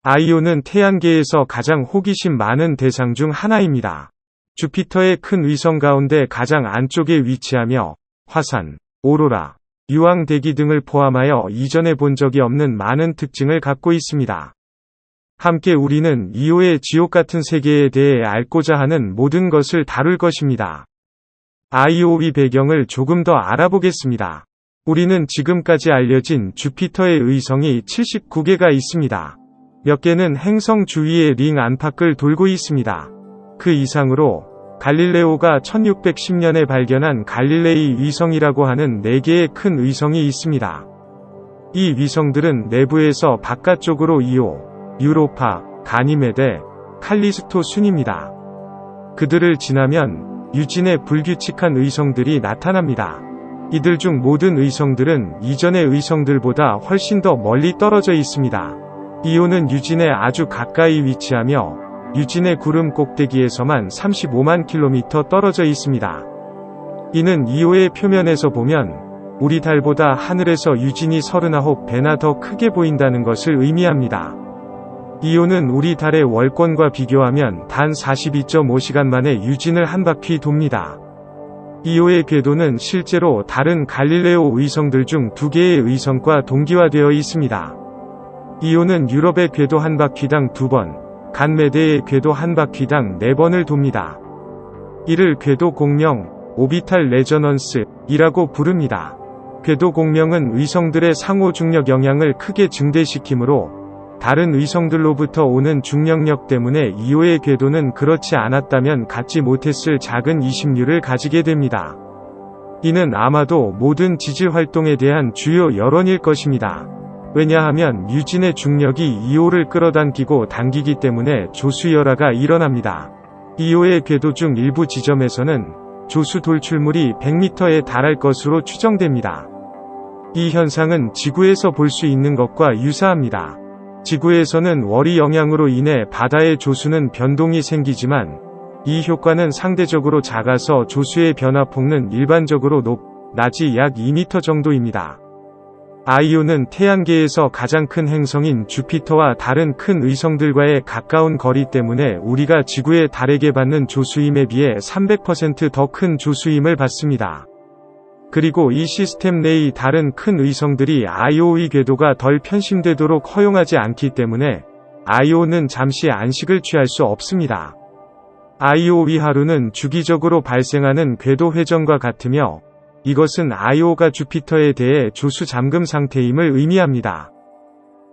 아이오는 태양계에서 가장 호기심 많은 대상 중 하나입니다. 주피터의 큰 위성 가운데 가장 안쪽에 위치하며 화산, 오로라, 유황 대기 등을 포함하여 이전에 본 적이 없는 많은 특징을 갖고 있습니다. 함께 우리는 이오의 지옥 같은 세계에 대해 알고자 하는 모든 것을 다룰 것입니다. 아이오의 배경을 조금 더 알아보겠습니다. 우리는 지금까지 알려진 주피터의 의성이 79개가 있습니다. 몇 개는 행성 주위의 링 안팎을 돌고 있습니다. 그 이상으로 갈릴레오가 1610년에 발견한 갈릴레이 위성이라고 하는 4개의 큰 위성이 있습니다. 이 위성들은 내부에서 바깥쪽으로 이오, 유로파, 가니메데, 칼리스토 순입니다. 그들을 지나면 유진의 불규칙한 의성들이 나타납니다. 이들 중 모든 의성들은 이전의 의성들보다 훨씬 더 멀리 떨어져 있습니다. 이오는 유진에 아주 가까이 위치하며 유진의 구름 꼭대기에서만 35만 킬로미터 떨어져 있습니다. 이는 이오의 표면에서 보면 우리 달보다 하늘에서 유진이 39배나 더 크게 보인다는 것을 의미합니다. 이오는 우리 달의 월권과 비교하면 단 42.5시간 만에 유진을 한 바퀴 돕니다. 이오의 궤도는 실제로 다른 갈릴레오 위성들 중 2개의 위성과 동기화되어 있습니다. 이오는 유럽의 궤도 한 바퀴당 2번, 간메데의 궤도 한 바퀴당 4번을 돕니다. 이를 궤도 공명, 오비탈 레저넌스 이라고 부릅니다. 궤도 공명은 위성들의 상호 중력 영향을 크게 증대시키므로 다른 위성들로부터 오는 중력력 때문에 이오의 궤도는 그렇지 않았다면 갖지 못했을 작은 이심률을 가지게 됩니다. 이는 아마도 모든 지질 활동에 대한 주요 여론일 것입니다. 왜냐하면 유진의 중력이 이오를 끌어당기고 당기기 때문에 조수열화가 일어납니다. 이오의 궤도 중 일부 지점에서는 조수 돌출물이 100m에 달할 것으로 추정됩니다. 이 현상은 지구에서 볼 수 있는 것과 유사합니다. 지구에서는 월이 영향으로 인해 바다의 조수는 변동이 생기지만 이 효과는 상대적으로 작아서 조수의 변화폭은 일반적으로 낮이 약 2m 정도입니다. 아이오는 태양계에서 가장 큰 행성인 주피터와 다른 큰 의성들과의 가까운 거리 때문에 우리가 지구의 달에게 받는 조수임에 비해 300% 더 큰 조수임을 받습니다. 그리고 이 시스템 내의 다른 큰 의성들이 아이오의 궤도가 덜 편심되도록 허용하지 않기 때문에 아이오는 잠시 안식을 취할 수 없습니다. 아이오의 하루는 주기적으로 발생하는 궤도 회전과 같으며 이것은 아이오가 주피터에 대해 조수 잠금 상태임을 의미합니다.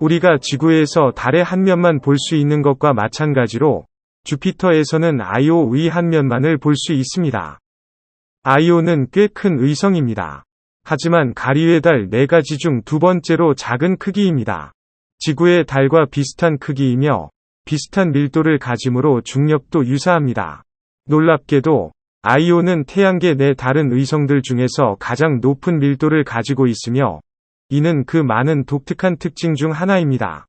우리가 지구에서 달의 한 면만 볼 수 있는 것과 마찬가지로 주피터에서는 아이오의 한 면만을 볼 수 있습니다. 아이오는 꽤 큰 의성입니다. 하지만 가리의 달 4가지 중 2번째로 작은 크기입니다. 지구의 달과 비슷한 크기이며 비슷한 밀도를 가지므로 중력도 유사합니다. 놀랍게도 아이오는 태양계 내 다른 의성들 중에서 가장 높은 밀도를 가지고 있으며 이는 그 많은 독특한 특징 중 하나입니다.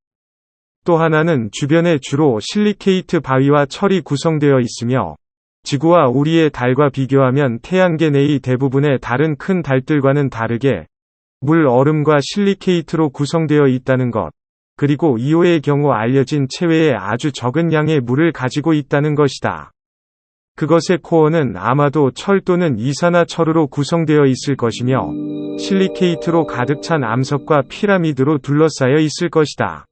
또 하나는 주변에 주로 실리케이트 바위와 철이 구성되어 있으며 지구와 우리의 달과 비교하면 태양계 내의 대부분의 다른 큰 달들과는 다르게 물, 얼음과 실리케이트로 구성되어 있다는 것, 그리고 이오의 경우 알려진 체외에 아주 적은 양의 물을 가지고 있다는 것이다. 그것의 코어는 아마도 철 또는 이산화철으로 구성되어 있을 것이며 실리케이트로 가득 찬 암석과 피라미드로 둘러싸여 있을 것이다.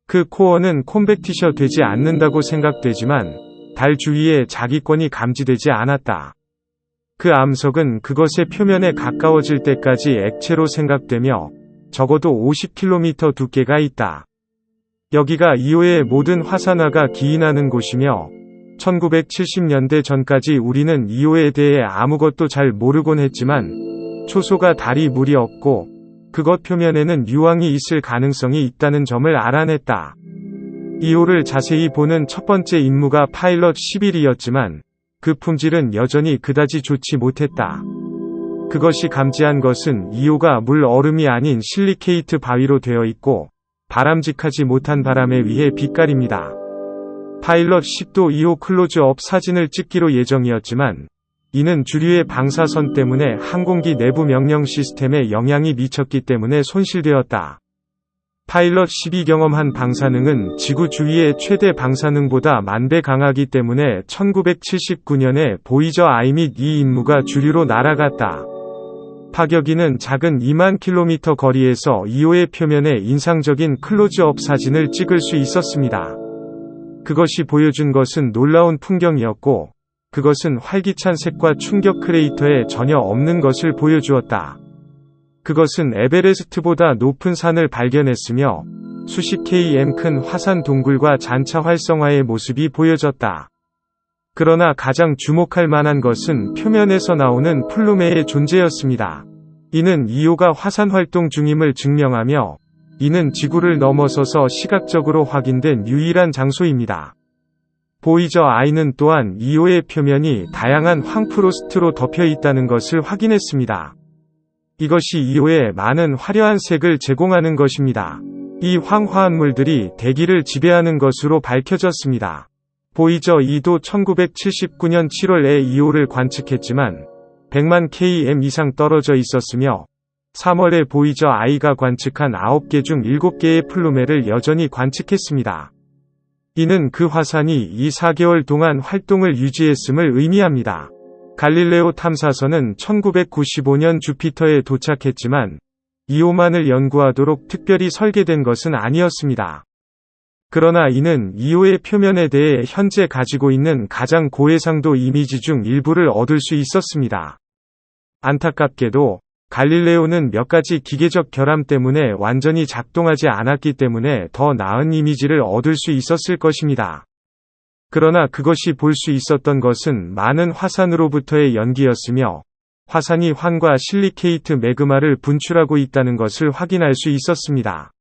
그 코어는 콤팩티셔 되지 않는다고 생각되지만 달 주위에 자기권이 감지되지 않았다. 그 암석은 그것의 표면에 가까워질 때까지 액체로 생각되며 적어도 50km 두께가 있다. 여기가 이오의 모든 화산화가 기인하는 곳이며 1970년대 전까지 우리는 이오에 대해 아무것도 잘 모르곤 했지만 초소가 달이 물이 없고 그것 표면에는 유황이 있을 가능성이 있다는 점을 알아냈다. 이오를 자세히 보는 첫 번째 임무가 파일럿 11이었지만 그 품질은 여전히 그다지 좋지 못했다. 그것이 감지한 것은 이오가 물 얼음이 아닌 실리케이트 바위로 되어 있고 바람직하지 못한 바람에 의해 빛깔입니다. 파일럿 10도 이오 클로즈업 사진을 찍기로 예정이었지만 이는 주류의 방사선 때문에 항공기 내부 명령 시스템에 영향이 미쳤기 때문에 손실되었다. 파일럿 12 경험한 방사능은 지구 주위의 최대 방사능보다 10,000배 강하기 때문에 1979년에 보이저 I 및 이 임무가 주류로 날아갔다. 파격이는 작은 2만 킬로미터 거리에서 이오의 표면에 인상적인 클로즈업 사진을 찍을 수 있었습니다. 그것이 보여준 것은 놀라운 풍경이었고, 그것은 활기찬 색과 충격 크레이터에 전혀 없는 것을 보여주었다. 그것은 에베레스트보다 높은 산을 발견했으며 수십 km 큰 화산 동굴과 잔차 활성화의 모습이 보여졌다. 그러나 가장 주목할 만한 것은 표면에서 나오는 플루메의 존재였습니다. 이는 이오가 화산 활동 중임을 증명하며, 이는 지구를 넘어서서 시각적으로 확인된 유일한 장소입니다. 보이저 I는 또한 이오의 표면이 다양한 황프로스트로 덮여 있다는 것을 확인했습니다. 이것이 이오에 많은 화려한 색을 제공하는 것입니다. 이 황화합물들이 대기를 지배하는 것으로 밝혀졌습니다. 보이저 2도 1979년 7월에 이오를 관측했지만 100만 km 이상 떨어져 있었으며 3월에 보이저 I가 관측한 9개 중 7개의 플루메를 여전히 관측했습니다. 이는 그 화산이 4개월 동안 활동을 유지했음을 의미합니다. 갈릴레오 탐사선은 1995년 주피터에 도착했지만 이오만을 연구하도록 특별히 설계된 것은 아니었습니다. 그러나 이는 이오의 표면에 대해 현재 가지고 있는 가장 고해상도 이미지 중 일부를 얻을 수 있었습니다. 안타깝게도 갈릴레오는 몇 가지 기계적 결함 때문에 완전히 작동하지 않았기 때문에 더 나은 이미지를 얻을 수 있었을 것입니다. 그러나 그것이 볼 수 있었던 것은 많은 화산으로부터의 연기였으며, 화산이 황과 실리케이트 매그마를 분출하고 있다는 것을 확인할 수 있었습니다.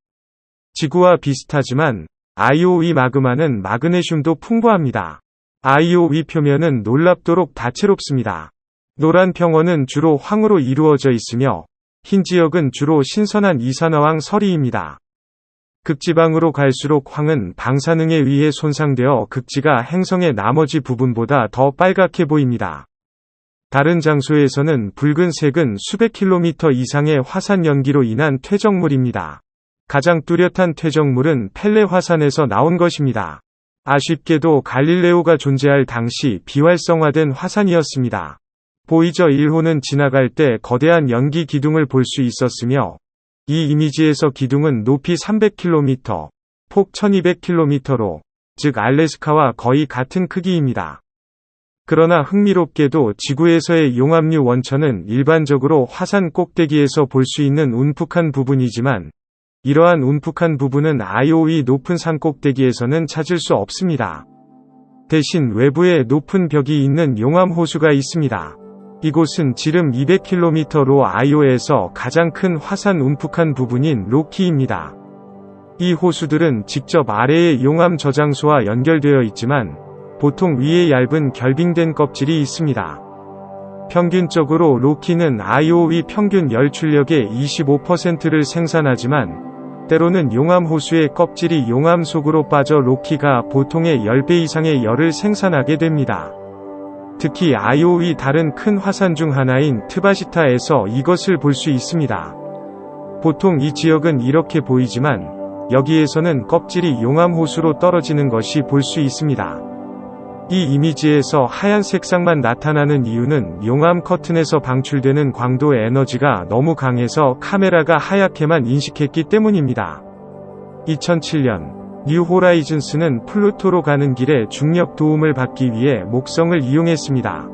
지구와 비슷하지만 아이오 위 마그마는 마그네슘도 풍부합니다. 아이오 위 표면은 놀랍도록 다채롭습니다. 노란 평원은 주로 황으로 이루어져 있으며 흰 지역은 주로 신선한 이산화황 서리입니다. 극지방으로 갈수록 황은 방사능에 의해 손상되어 극지가 행성의 나머지 부분보다 더 빨갛게 보입니다. 다른 장소에서는 붉은색은 수백 킬로미터 이상의 화산 연기로 인한 퇴적물입니다. 가장 뚜렷한 퇴적물은 펠레 화산에서 나온 것입니다. 아쉽게도 갈릴레오가 존재할 당시 비활성화된 화산이었습니다. 보이저 1호는 지나갈 때 거대한 연기 기둥을 볼 수 있었으며, 이 이미지에서 기둥은 높이 300km, 폭 1200km로, 즉 알래스카와 거의 같은 크기입니다. 그러나 흥미롭게도 지구에서의 용암류 원천은 일반적으로 화산 꼭대기에서 볼 수 있는 운푹한 부분이지만, 이러한 운푹한 부분은 아이오의 높은 산 꼭대기에서는 찾을 수 없습니다. 대신 외부에 높은 벽이 있는 용암 호수가 있습니다. 이곳은 지름 200km로 아이오에서 가장 큰 화산 운푹한 부분인 로키입니다. 이 호수들은 직접 아래의 용암 저장소와 연결되어 있지만 보통 위에 얇은 결빙된 껍질이 있습니다. 평균적으로 로키는 아이오의 평균 열 출력의 25%를 생산하지만 때로는 용암 호수의 껍질이 용암 속으로 빠져 로키가 보통의 10배 이상의 열을 생산하게 됩니다. 특히 아이오의 다른 큰 화산 중 하나인 트바시타에서 이것을 볼 수 있습니다. 보통 이 지역은 이렇게 보이지만 여기에서는 껍질이 용암 호수로 떨어지는 것이 볼 수 있습니다. 이 이미지에서 하얀 색상만 나타나는 이유는 용암 커튼에서 방출되는 광도 에너지가 너무 강해서 카메라가 하얗게만 인식했기 때문입니다. 2007년 뉴 호라이즌스는 플루토로 가는 길에 중력 도움을 받기 위해 목성을 이용했습니다.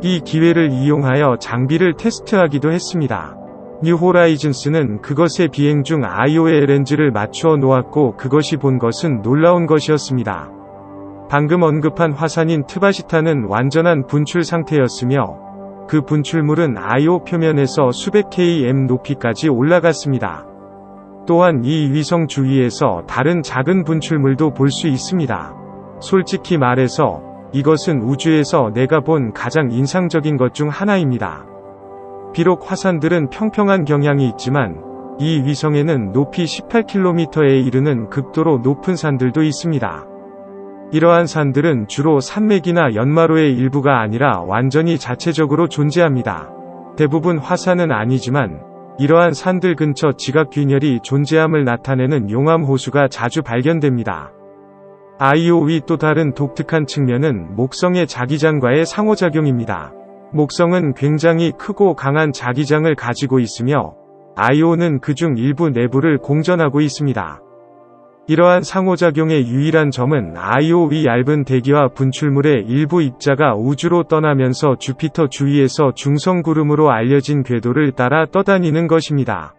이 기회를 이용하여 장비를 테스트하기도 했습니다. 뉴 호라이즌스는 그것의 비행 중 아이오의 렌즈를 맞추어 놓았고 그것이 본 것은 놀라운 것이었습니다. 방금 언급한 화산인 트바시타는 완전한 분출 상태였으며 그 분출물은 아이오 표면에서 수백 km 높이까지 올라갔습니다. 또한 이 위성 주위에서 다른 작은 분출물도 볼 수 있습니다. 솔직히 말해서 이것은 우주에서 내가 본 가장 인상적인 것 중 하나입니다. 비록 화산들은 평평한 경향이 있지만 이 위성에는 높이 18km에 이르는 극도로 높은 산들도 있습니다. 이러한 산들은 주로 산맥이나 연마로의 일부가 아니라 완전히 자체적으로 존재합니다. 대부분 화산은 아니지만 이러한 산들 근처 지각균열이 존재함을 나타내는 용암 호수가 자주 발견됩니다. 아이오의 또 다른 독특한 측면은 목성의 자기장과의 상호작용입니다. 목성은 굉장히 크고 강한 자기장을 가지고 있으며 아이오는 그중 일부 내부를 공전하고 있습니다. 이러한 상호작용의 유일한 점은 아이오의 얇은 대기와 분출물의 일부 입자가 우주로 떠나면서 주피터 주위에서 중성구름으로 알려진 궤도를 따라 떠다니는 것입니다.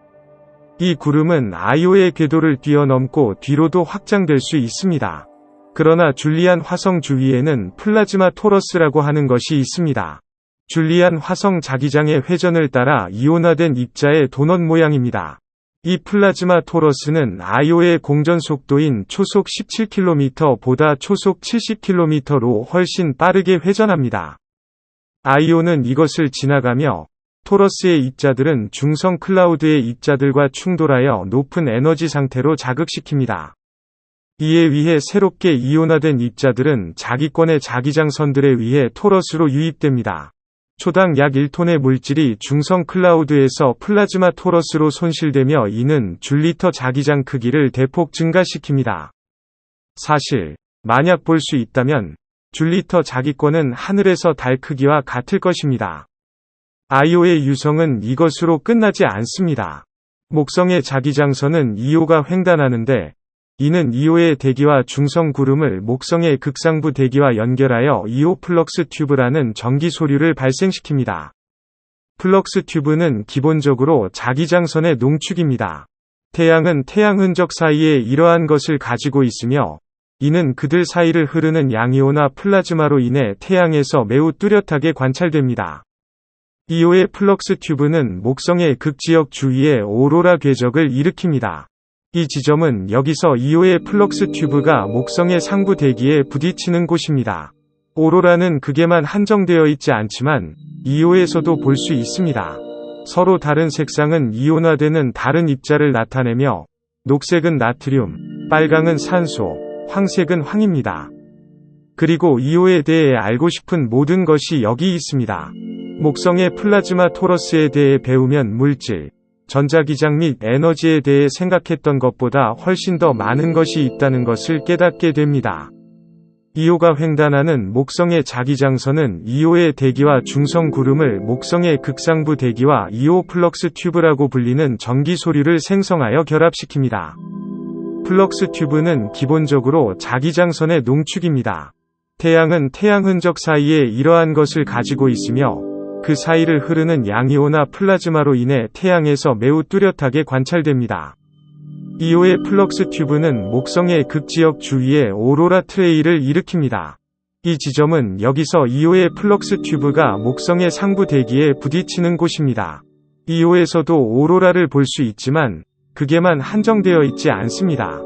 이 구름은 아이오의 궤도를 뛰어넘고 뒤로도 확장될 수 있습니다. 그러나 줄리안 화성 주위에는 플라즈마 토러스라고 하는 것이 있습니다. 줄리안 화성 자기장의 회전을 따라 이온화된 입자의 도넛 모양입니다. 이 플라즈마 토러스는 아이오의 공전 속도인 초속 17km보다 초속 70km로 훨씬 빠르게 회전합니다. 아이오는 이것을 지나가며 토러스의 입자들은 중성 클라우드의 입자들과 충돌하여 높은 에너지 상태로 자극시킵니다. 이에 의해 새롭게 이온화된 입자들은 자기권의 자기장선들에 의해 토러스로 유입됩니다. 초당 약 1톤의 물질이 중성 클라우드에서 플라즈마 토러스로 손실되며 이는 줄리터 자기장 크기를 대폭 증가시킵니다. 사실, 만약 볼 수 있다면 줄리터 자기권은 하늘에서 달 크기와 같을 것입니다. 아이오의 유성은 이것으로 끝나지 않습니다. 목성의 자기장선은 이오가 횡단하는데 이는 이오의 대기와 중성 구름을 목성의 극상부 대기와 연결하여 이오 플럭스 튜브라는 전기 소류를 발생시킵니다. 플럭스 튜브는 기본적으로 자기장선의 농축입니다. 태양은 태양 흔적 사이에 이러한 것을 가지고 있으며 이는 그들 사이를 흐르는 양이온화 플라즈마로 인해 태양에서 매우 뚜렷하게 관찰됩니다. 이오의 플럭스 튜브는 목성의 극지역 주위에 오로라 궤적을 일으킵니다. 이 지점은 여기서 이오의 플럭스 튜브가 목성의 상부 대기에 부딪히는 곳입니다. 오로라는 극에만 한정되어 있지 않지만 이오에서도 볼 수 있습니다. 서로 다른 색상은 이온화되는 다른 입자를 나타내며 녹색은 나트륨, 빨강은 산소, 황색은 황입니다. 그리고 이오에 대해 알고 싶은 모든 것이 여기 있습니다. 목성의 플라즈마 토러스에 대해 배우면 물질, 전자기장 및 에너지에 대해 생각했던 것보다 훨씬 더 많은 것이 있다는 것을 깨닫게 됩니다. 이오가 횡단하는 목성의 자기장선은 이오의 대기와 중성 구름을 목성의 극상부 대기와 이오 플럭스 튜브라고 불리는 전기 소류를 생성하여 결합시킵니다. 플럭스 튜브는 기본적으로 자기장선의 농축입니다. 태양은 태양 흔적 사이에 이러한 것을 가지고 있으며 그 사이를 흐르는 양이온화 플라즈마로 인해 태양에서 매우 뚜렷하게 관찰됩니다. 이오의 플럭스 튜브는 목성의 극지역 주위에 오로라 트레이를 일으킵니다. 이 지점은 여기서 이오의 플럭스 튜브가 목성의 상부 대기에 부딪히는 곳입니다. 이오에서도 오로라를 볼 수 있지만 극에만 한정되어 있지 않습니다.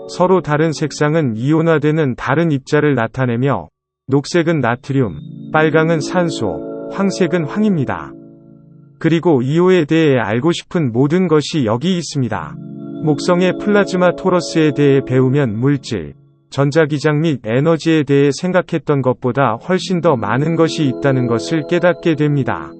서로 다른 색상은 이온화되는 다른 입자를 나타내며 녹색은 나트륨, 빨강은 산소, 황색은 황입니다. 그리고 이오에 대해 알고 싶은 모든 것이 여기 있습니다. 목성의 플라즈마 토러스에 대해 배우면 물질, 전자기장 및 에너지에 대해 생각했던 것보다 훨씬 더 많은 것이 있다는 것을 깨닫게 됩니다.